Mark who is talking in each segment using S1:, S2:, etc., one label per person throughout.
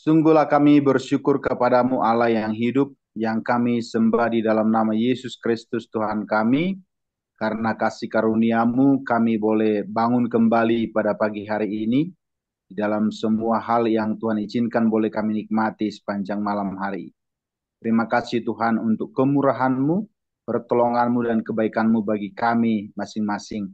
S1: Sungguhlah kami bersyukur kepadamu Allah yang hidup, yang kami sembah di dalam nama Yesus Kristus Tuhan kami. Karena kasih karuniamu kami boleh bangun kembali pada pagi hari ini. Di dalam semua hal yang Tuhan izinkan boleh kami nikmati sepanjang malam hari. Terima kasih Tuhan untuk kemurahan-Mu, pertolongan-Mu dan kebaikan-Mu bagi kami masing-masing.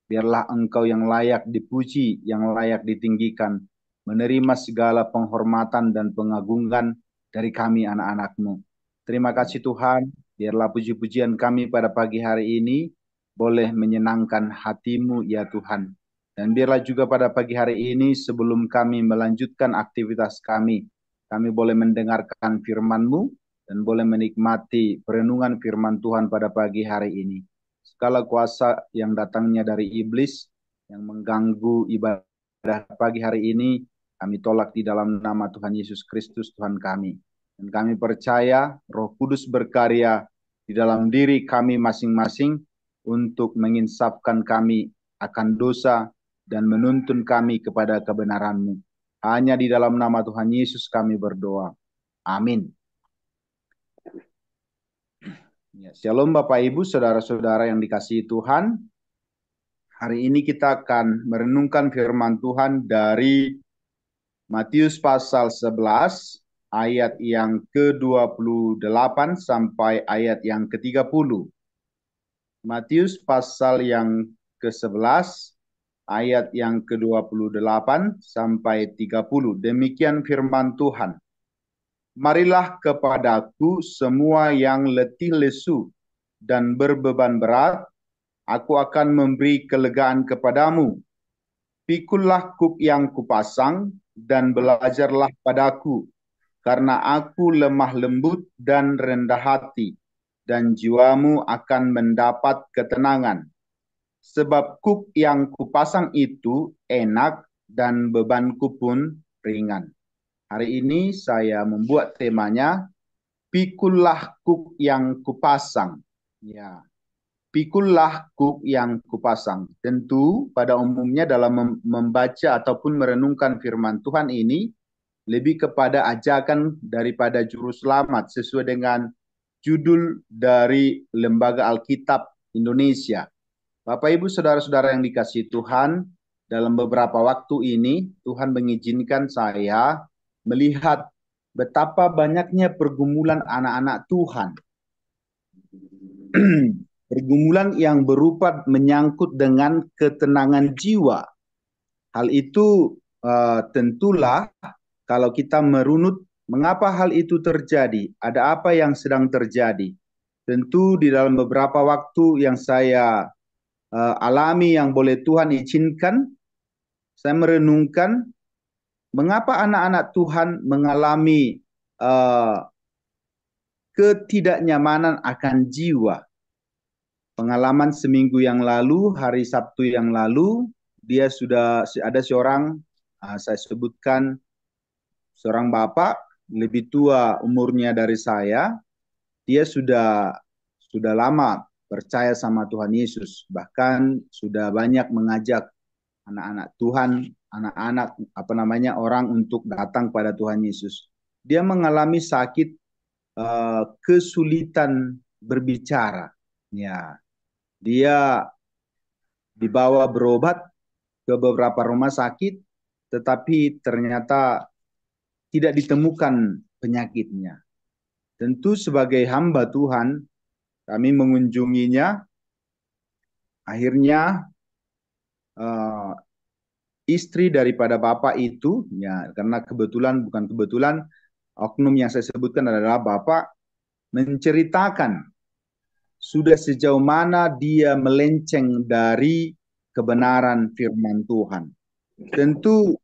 S1: Biarlah Engkau yang layak dipuji, yang layak ditinggikan, menerima segala penghormatan dan pengagungan dari kami anak-anak-Mu. Terima kasih Tuhan, biarlah puji-pujian kami pada pagi hari ini boleh menyenangkan hati-Mu ya Tuhan. Dan biarlah juga pada pagi hari ini sebelum kami melanjutkan aktivitas kami boleh mendengarkan firman-Mu dan boleh menikmati perenungan firman Tuhan pada pagi hari ini. Segala kuasa yang datangnya dari iblis yang mengganggu ibadah pagi hari ini, kami tolak di dalam nama Tuhan Yesus Kristus Tuhan kami. Dan kami percaya Roh Kudus berkarya di dalam diri kami masing-masing untuk menginsafkan kami akan dosa dan menuntun kami kepada kebenaran-Mu. Hanya di dalam nama Tuhan Yesus kami berdoa. Amin. Ya, Shalom Bapak Ibu, saudara-saudara yang dikasihi Tuhan. Hari ini kita akan merenungkan firman Tuhan dari Matius pasal 11 ayat yang ke-28 sampai ayat yang ke-30. Matius pasal yang ke-11 ayat yang ke-28 sampai 30. Demikian firman Tuhan. Marilah kepadaku semua yang letih lesu dan berbeban berat, aku akan memberi kelegaan kepadamu. Pikullah kuk yang kupasang dan belajarlah padaku, karena aku lemah lembut dan rendah hati, dan jiwamu akan mendapat ketenangan. Sebab kuk yang kupasang itu enak dan bebanku pun ringan. Hari ini saya membuat temanya, pikullah kuk yang kupasang. Ya, pikullah kuk yang kupasang. Tentu pada umumnya dalam membaca ataupun merenungkan firman Tuhan ini lebih kepada ajakan daripada juru selamat sesuai dengan judul dari Lembaga Alkitab Indonesia. Bapak Ibu saudara-saudara yang dikasihi Tuhan, dalam beberapa waktu ini Tuhan mengizinkan saya melihat betapa banyaknya pergumulan anak-anak Tuhan. Pergumulan yang berupa menyangkut dengan ketenangan jiwa. Hal itu tentulah kalau kita merunut mengapa hal itu terjadi, ada apa yang sedang terjadi. Tentu di dalam beberapa waktu yang saya alami yang boleh Tuhan izinkan, saya merenungkan mengapa anak-anak Tuhan mengalami ketidaknyamanan akan jiwa. Pengalaman seminggu yang lalu, hari Sabtu yang lalu, dia sudah ada seorang, saya sebutkan, seorang bapak lebih tua umurnya dari saya. Dia sudah lama percaya sama Tuhan Yesus, bahkan sudah banyak mengajak anak-anak Tuhan, anak-anak orang untuk datang pada Tuhan Yesus. Dia mengalami sakit, kesulitan berbicara. Ya, dia dibawa berobat ke beberapa rumah sakit, tetapi ternyata tidak ditemukan penyakitnya. Tentu sebagai hamba Tuhan, kami mengunjunginya. Akhirnya uh, istri daripada bapak itu, ya karena bukan kebetulan, oknum yang saya sebutkan adalah bapak, menceritakan sudah sejauh mana dia melenceng dari kebenaran firman Tuhan. Tentu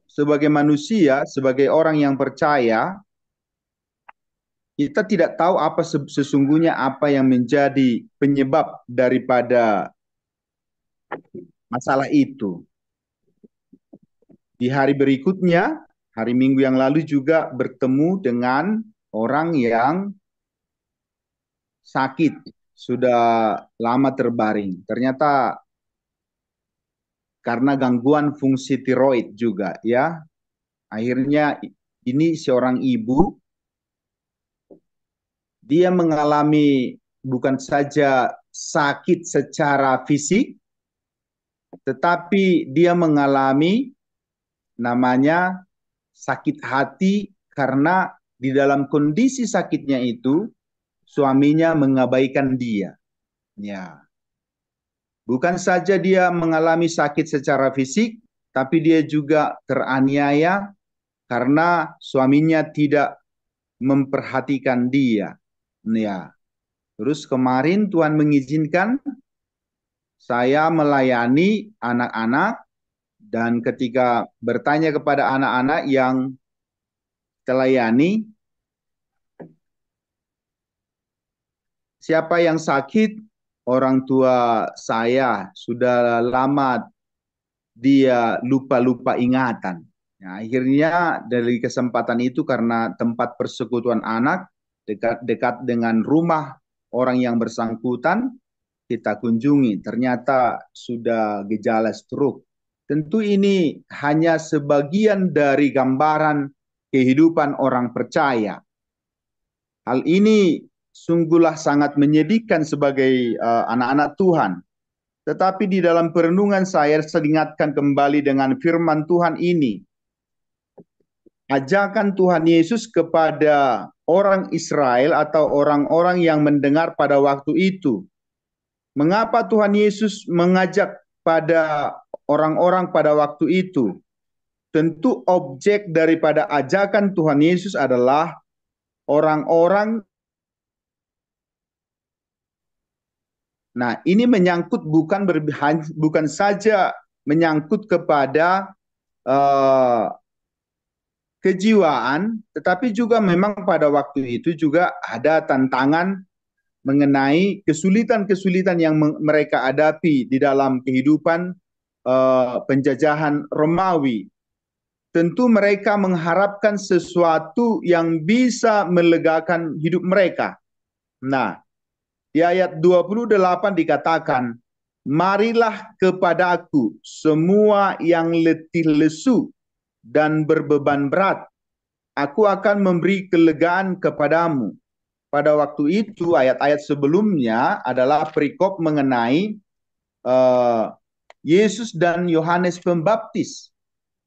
S1: sebagai manusia, sebagai orang yang percaya, kita tidak tahu apa sesungguhnya apa yang menjadi penyebab daripada masalah itu. Di hari berikutnya, hari Minggu yang lalu juga bertemu dengan orang yang sakit, sudah lama terbaring. Ternyata karena gangguan fungsi tiroid juga ya. Akhirnya ini seorang ibu, dia mengalami bukan saja sakit secara fisik, tetapi dia mengalami namanya sakit hati karena di dalam kondisi sakitnya itu suaminya mengabaikan dia. Ya, bukan saja dia mengalami sakit secara fisik, tapi dia juga teraniaya karena suaminya tidak memperhatikan dia. Ya, terus kemarin Tuhan mengizinkan saya melayani anak-anak dan ketika bertanya kepada anak-anak yang telayani, siapa yang sakit? Orang tua saya sudah lama dia lupa-lupa ingatan. Nah, akhirnya dari kesempatan itu karena tempat persekutuan anak dekat-dekat dengan rumah orang yang bersangkutan, kita kunjungi. Ternyata sudah gejala stroke. Tentu ini hanya sebagian dari gambaran kehidupan orang percaya. Hal ini sungguhlah sangat menyedihkan sebagai anak-anak Tuhan. Tetapi di dalam perenungan saya diingatkan kembali dengan firman Tuhan ini. Ajakan Tuhan Yesus kepada orang Israel atau orang-orang yang mendengar pada waktu itu. Mengapa Tuhan Yesus mengajak pada orang-orang pada waktu itu? Tentu objek daripada ajakan Tuhan Yesus adalah orang-orang. Nah, ini menyangkut bukan saja menyangkut kepada uh, kejiwaan, tetapi juga memang pada waktu itu juga ada tantangan mengenai kesulitan-kesulitan yang mereka hadapi di dalam kehidupan penjajahan Romawi. Tentu mereka mengharapkan sesuatu yang bisa melegakan hidup mereka. Nah, di ayat 28 dikatakan, marilah kepadaku semua yang letih lesu dan berbeban berat. Aku akan memberi kelegaan kepadamu. Pada waktu itu ayat-ayat sebelumnya adalah perikop mengenai Yesus dan Yohanes Pembaptis.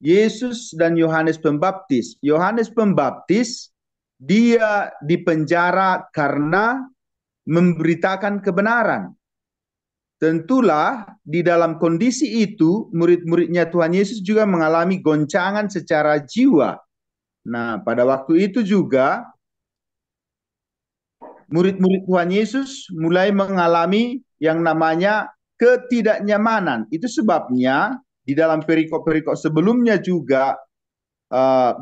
S1: Yesus dan Yohanes Pembaptis. Yohanes Pembaptis dia dipenjara karena memberitakan kebenaran. Tentulah di dalam kondisi itu murid-muridnya Tuhan Yesus juga mengalami goncangan secara jiwa. Nah, pada waktu itu juga murid-murid Tuhan Yesus mulai mengalami yang namanya ketidaknyamanan. Itu sebabnya di dalam perikop-perikop sebelumnya juga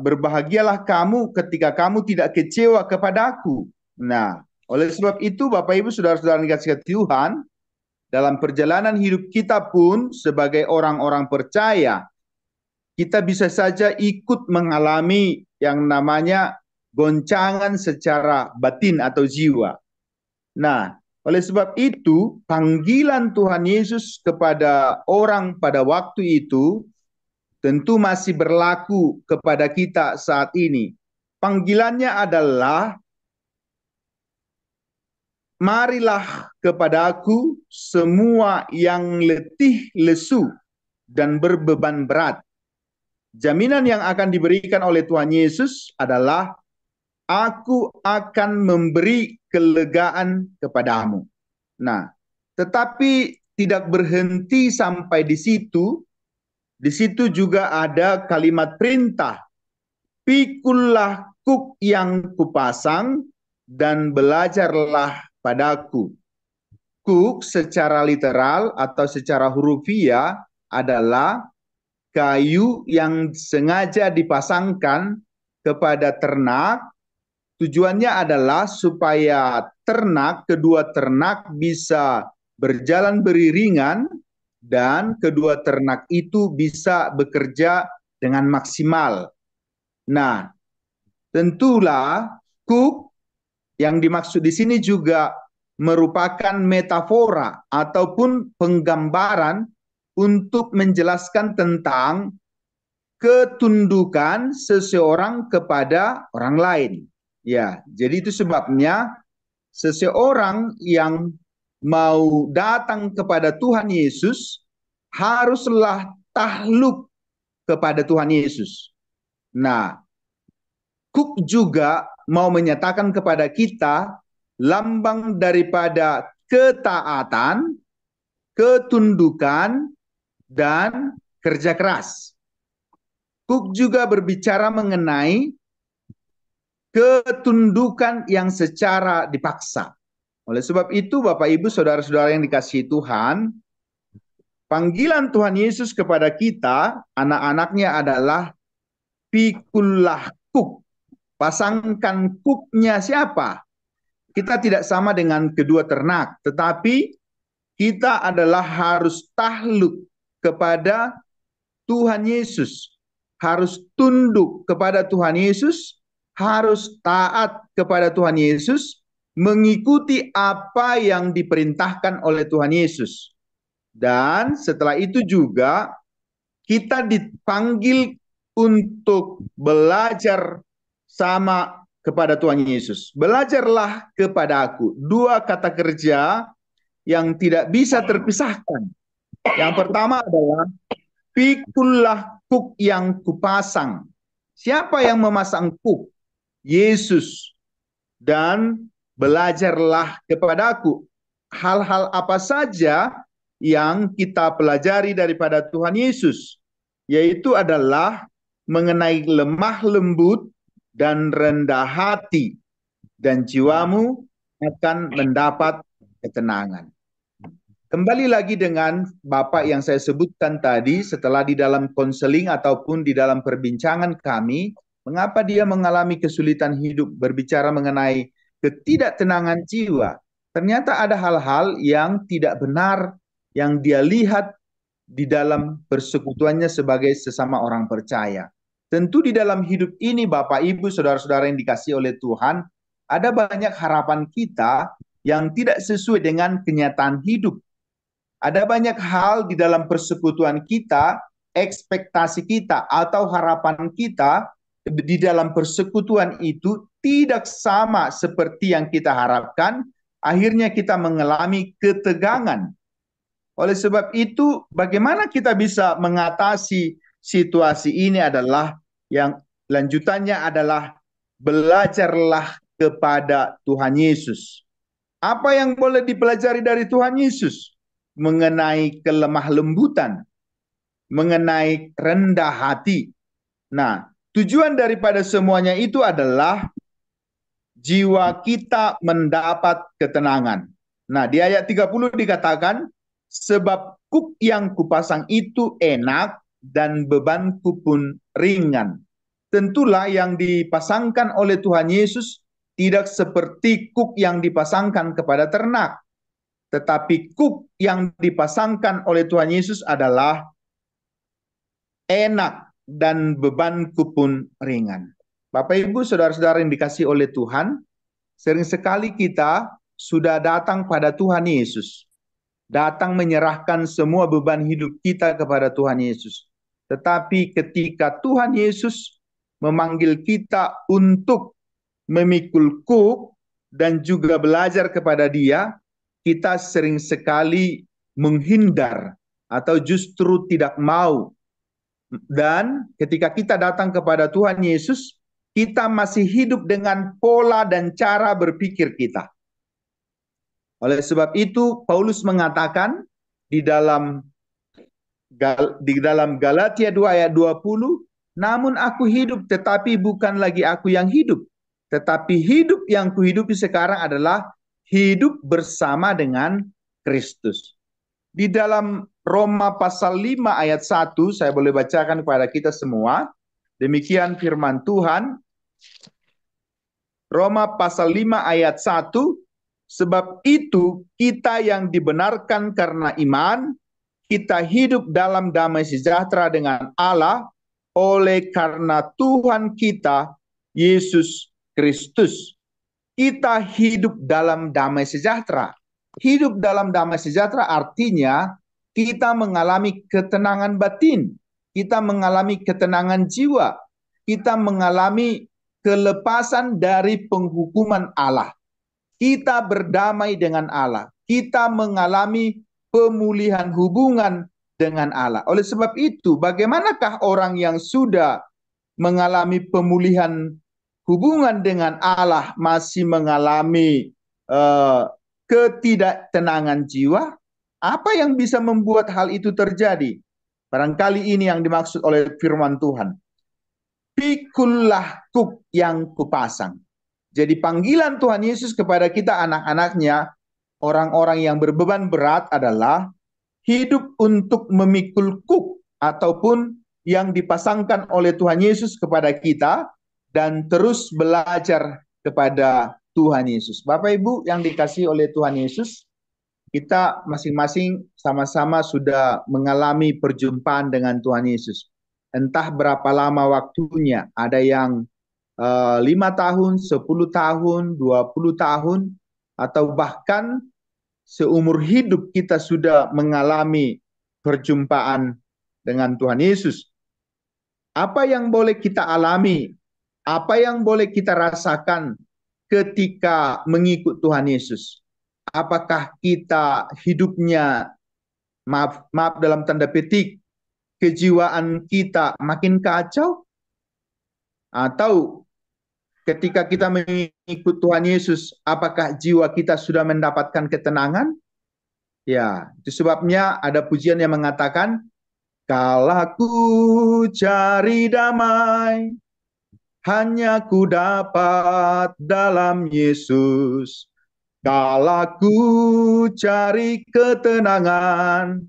S1: berbahagialah kamu ketika kamu tidak kecewa kepadaku. Nah, oleh sebab itu Bapak Ibu Saudara-saudara yang dikasihi Tuhan, dalam perjalanan hidup kita pun sebagai orang-orang percaya, kita bisa saja ikut mengalami yang namanya goncangan secara batin atau jiwa. Nah, oleh sebab itu, panggilan Tuhan Yesus kepada orang pada waktu itu tentu masih berlaku kepada kita saat ini. Panggilannya adalah, marilah kepadaku semua yang letih lesu dan berbeban berat. Jaminan yang akan diberikan oleh Tuhan Yesus adalah, aku akan memberi kelegaan kepadamu. Nah, tetapi tidak berhenti sampai di situ. Di situ juga ada kalimat perintah. Pikullah kuk yang kupasang dan belajarlah padaku. Kuk secara literal atau secara hurufiah adalah kayu yang sengaja dipasangkan kepada ternak. Tujuannya adalah supaya kedua ternak bisa berjalan beriringan dan kedua ternak itu bisa bekerja dengan maksimal. Nah, tentulah kuk yang dimaksud di sini juga merupakan metafora ataupun penggambaran untuk menjelaskan tentang ketundukan seseorang kepada orang lain. Ya, jadi itu sebabnya seseorang yang mau datang kepada Tuhan Yesus haruslah takluk kepada Tuhan Yesus. Nah, Cook juga mau menyatakan kepada kita lambang daripada ketaatan, ketundukan, dan kerja keras. Cook juga berbicara mengenai ketundukan yang secara dipaksa. Oleh sebab itu, Bapak Ibu, saudara-saudara yang dikasihi Tuhan, panggilan Tuhan Yesus kepada kita, anak-anaknya adalah pikullah kuk. Pasangkan kuknya siapa? Kita tidak sama dengan kedua ternak, tetapi kita adalah harus takluk kepada Tuhan Yesus, harus tunduk kepada Tuhan Yesus, harus taat kepada Tuhan Yesus, mengikuti apa yang diperintahkan oleh Tuhan Yesus. Dan setelah itu juga kita dipanggil untuk belajar sama kepada Tuhan Yesus. Belajarlah kepada aku. Dua kata kerja yang tidak bisa terpisahkan. Yang pertama adalah pikullah kuk yang kupasang. Siapa yang memasang kuk? Yesus. Dan belajarlah kepadaku. Hal-hal apa saja yang kita pelajari daripada Tuhan Yesus, yaitu adalah mengenai lemah lembut dan rendah hati, dan jiwamu akan mendapat ketenangan. Kembali lagi dengan Bapak yang saya sebutkan tadi, setelah di dalam konseling ataupun di dalam perbincangan kami, mengapa dia mengalami kesulitan hidup, berbicara mengenai ketidaktenangan jiwa. Ternyata ada hal-hal yang tidak benar yang dia lihat di dalam persekutuannya sebagai sesama orang percaya. Tentu di dalam hidup ini, Bapak, Ibu, saudara-saudara yang dikasihi oleh Tuhan, ada banyak harapan kita yang tidak sesuai dengan kenyataan hidup. Ada banyak hal di dalam persekutuan kita, ekspektasi kita atau harapan kita di dalam persekutuan itu tidak sama seperti yang kita harapkan. Akhirnya kita mengalami ketegangan. Oleh sebab itu, bagaimana kita bisa mengatasi situasi ini adalah yang lanjutannya adalah belajarlah kepada Tuhan Yesus. Apa yang boleh dipelajari dari Tuhan Yesus? Mengenai kelemah lembutan, mengenai rendah hati. Nah, tujuan daripada semuanya itu adalah jiwa kita mendapat ketenangan. Nah, di ayat 30 dikatakan, sebab kuk yang kupasang itu enak dan bebanku pun ringan. Tentulah yang dipasangkan oleh Tuhan Yesus tidak seperti kuk yang dipasangkan kepada ternak. Tetapi kuk yang dipasangkan oleh Tuhan Yesus adalah enak dan bebanku pun ringan. Bapak Ibu saudara-saudara yang dikasihi oleh Tuhan, sering sekali kita sudah datang pada Tuhan Yesus. Datang menyerahkan semua beban hidup kita kepada Tuhan Yesus. Tetapi ketika Tuhan Yesus memanggil kita untuk memikul kuk dan juga belajar kepada Dia, kita sering sekali menghindar atau justru tidak mau. Dan ketika kita datang kepada Tuhan Yesus, kita masih hidup dengan pola dan cara berpikir kita. Oleh sebab itu, Paulus mengatakan di dalam Galatia 2 ayat 20, namun aku hidup tetapi bukan lagi aku yang hidup, tetapi hidup yang kuhidupi sekarang adalah hidup bersama dengan Kristus. Di dalam Roma pasal 5 ayat 1, saya boleh bacakan kepada kita semua. Demikian firman Tuhan. Roma pasal 5 ayat 1, sebab itu kita yang dibenarkan karena iman, kita hidup dalam damai sejahtera dengan Allah oleh karena Tuhan kita, Yesus Kristus. Kita hidup dalam damai sejahtera. Hidup dalam damai sejahtera artinya kita mengalami ketenangan batin. kita mengalami ketenangan jiwa, kita mengalami kelepasan dari penghukuman Allah. Kita berdamai dengan Allah. Kita mengalami pemulihan hubungan dengan Allah. Oleh sebab itu, bagaimanakah orang yang sudah mengalami pemulihan hubungan dengan Allah masih mengalami uh, ketidaktenangan jiwa? Apa yang bisa membuat hal itu terjadi? Barangkali ini yang dimaksud oleh firman Tuhan. Pikullah kuk yang kupasang. Jadi panggilan Tuhan Yesus kepada kita anak-anaknya, orang-orang yang berbeban berat adalah hidup untuk memikul kuk ataupun yang dipasangkan oleh Tuhan Yesus kepada kita dan terus belajar kepada Tuhan Yesus. Bapak Ibu yang dikasihi oleh Tuhan Yesus, kita masing-masing sama-sama sudah mengalami perjumpaan dengan Tuhan Yesus. Entah berapa lama waktunya, ada yang 5 tahun, 10 tahun, 20 tahun, atau bahkan seumur hidup kita sudah mengalami perjumpaan dengan Tuhan Yesus. Apa yang boleh kita alami? Apa yang boleh kita rasakan ketika mengikut Tuhan Yesus? Apakah kita hidupnya, maaf dalam tanda petik, kejiwaan kita makin kacau? Atau ketika kita mengikut Tuhan Yesus, apakah jiwa kita sudah mendapatkan ketenangan? Ya, itu sebabnya ada pujian yang mengatakan, "Kalau ku cari damai, hanya ku dapat dalam Yesus. Kalau ku cari ketenangan,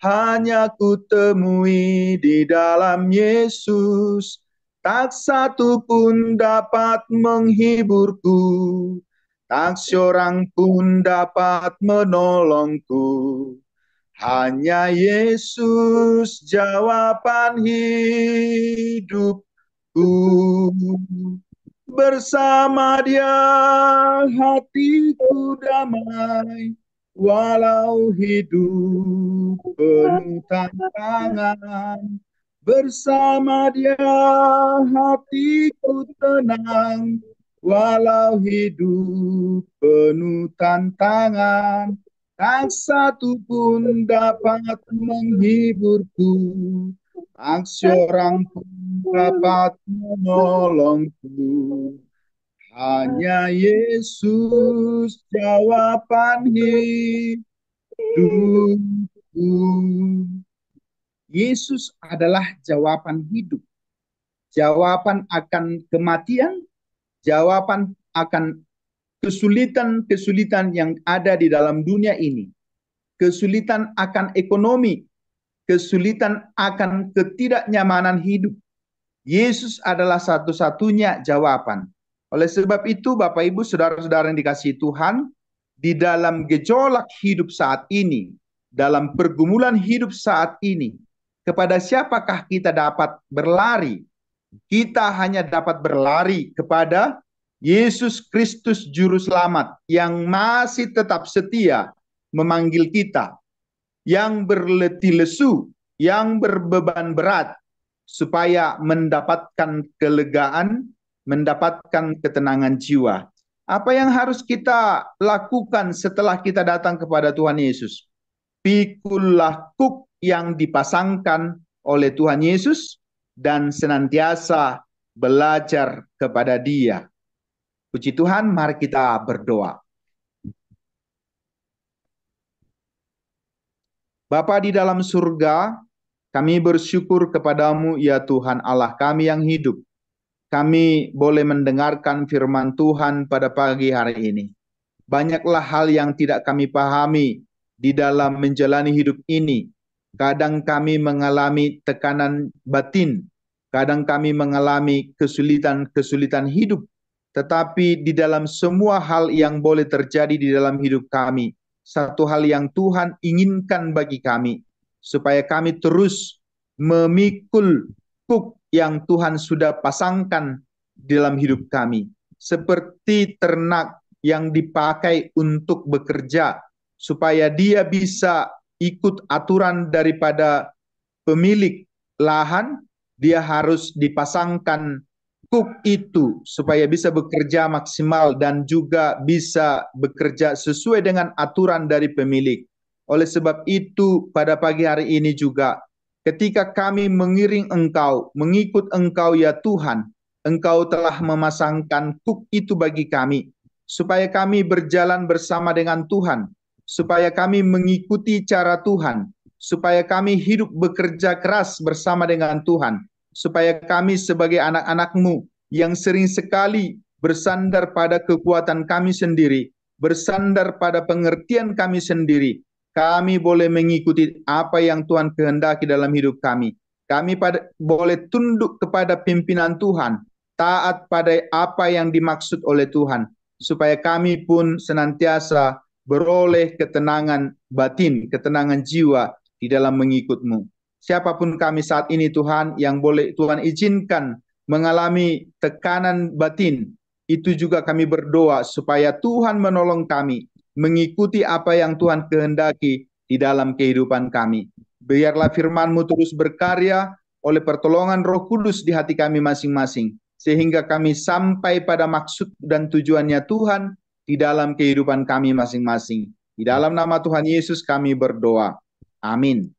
S1: hanya ku temui di dalam Yesus. Tak satu pun dapat menghiburku, tak seorang pun dapat menolongku. Hanya Yesus jawaban hidupku. Bersama Dia hatiku damai, walau hidup penuh tantangan. Bersama Dia hatiku tenang, walau hidup penuh tantangan. Tak satu pun dapat menghiburku, tak seorang pun dapat menolongku. Hanya Yesus jawaban hidupku. Yesus adalah jawaban hidup. Jawaban akan kematian, jawaban akan kesulitan-kesulitan yang ada di dalam dunia ini. Kesulitan akan ekonomi, kesulitan akan ketidaknyamanan hidup. Yesus adalah satu-satunya jawaban. Oleh sebab itu, Bapak Ibu, saudara-saudara yang dikasihi Tuhan, di dalam gejolak hidup saat ini, dalam pergumulan hidup saat ini, kepada siapakah kita dapat berlari? Kita hanya dapat berlari kepada Yesus Kristus Juru Selamat yang masih tetap setia memanggil kita, yang berletih lesu, yang berbeban berat, supaya mendapatkan kelegaan, mendapatkan ketenangan jiwa. Apa yang harus kita lakukan setelah kita datang kepada Tuhan Yesus? Pikullah kuk yang dipasangkan oleh Tuhan Yesus dan senantiasa belajar kepada Dia. Puji Tuhan, mari kita berdoa. Bapa di dalam surga, kami bersyukur kepadamu ya Tuhan Allah kami yang hidup. Kami boleh mendengarkan firman Tuhan pada pagi hari ini. Banyaklah hal yang tidak kami pahami di dalam menjalani hidup ini. Kadang kami mengalami tekanan batin, kadang kami mengalami kesulitan-kesulitan hidup. Tetapi di dalam semua hal yang boleh terjadi di dalam hidup kami, satu hal yang Tuhan inginkan bagi kami, supaya kami terus memikul kuk yang Tuhan sudah pasangkan dalam hidup kami. Seperti ternak yang dipakai untuk bekerja, supaya dia bisa ikut aturan daripada pemilik, lahan, dia harus dipasangkan kuk itu supaya bisa bekerja maksimal dan juga bisa bekerja sesuai dengan aturan dari pemilik. Oleh sebab itu, pada pagi hari ini juga, ketika kami mengiring Engkau, mengikut Engkau ya Tuhan, Engkau telah memasangkan kuk itu bagi kami, supaya kami berjalan bersama dengan Tuhan, supaya kami mengikuti cara Tuhan, supaya kami hidup bekerja keras bersama dengan Tuhan, supaya kami sebagai anak-anak-Mu yang sering sekali bersandar pada kekuatan kami sendiri, bersandar pada pengertian kami sendiri, kami boleh mengikuti apa yang Tuhan kehendaki dalam hidup kami. Kami boleh tunduk kepada pimpinan Tuhan, taat pada apa yang dimaksud oleh Tuhan, supaya kami pun senantiasa beroleh ketenangan batin, ketenangan jiwa di dalam mengikut-Mu. Siapapun kami saat ini Tuhan, yang boleh Tuhan izinkan mengalami tekanan batin, itu juga kami berdoa supaya Tuhan menolong kami mengikuti apa yang Tuhan kehendaki di dalam kehidupan kami. Biarlah firman-Mu terus berkarya oleh pertolongan Roh Kudus di hati kami masing-masing, sehingga kami sampai pada maksud dan tujuannya Tuhan di dalam kehidupan kami masing-masing. Di dalam nama Tuhan Yesus kami berdoa. Amin.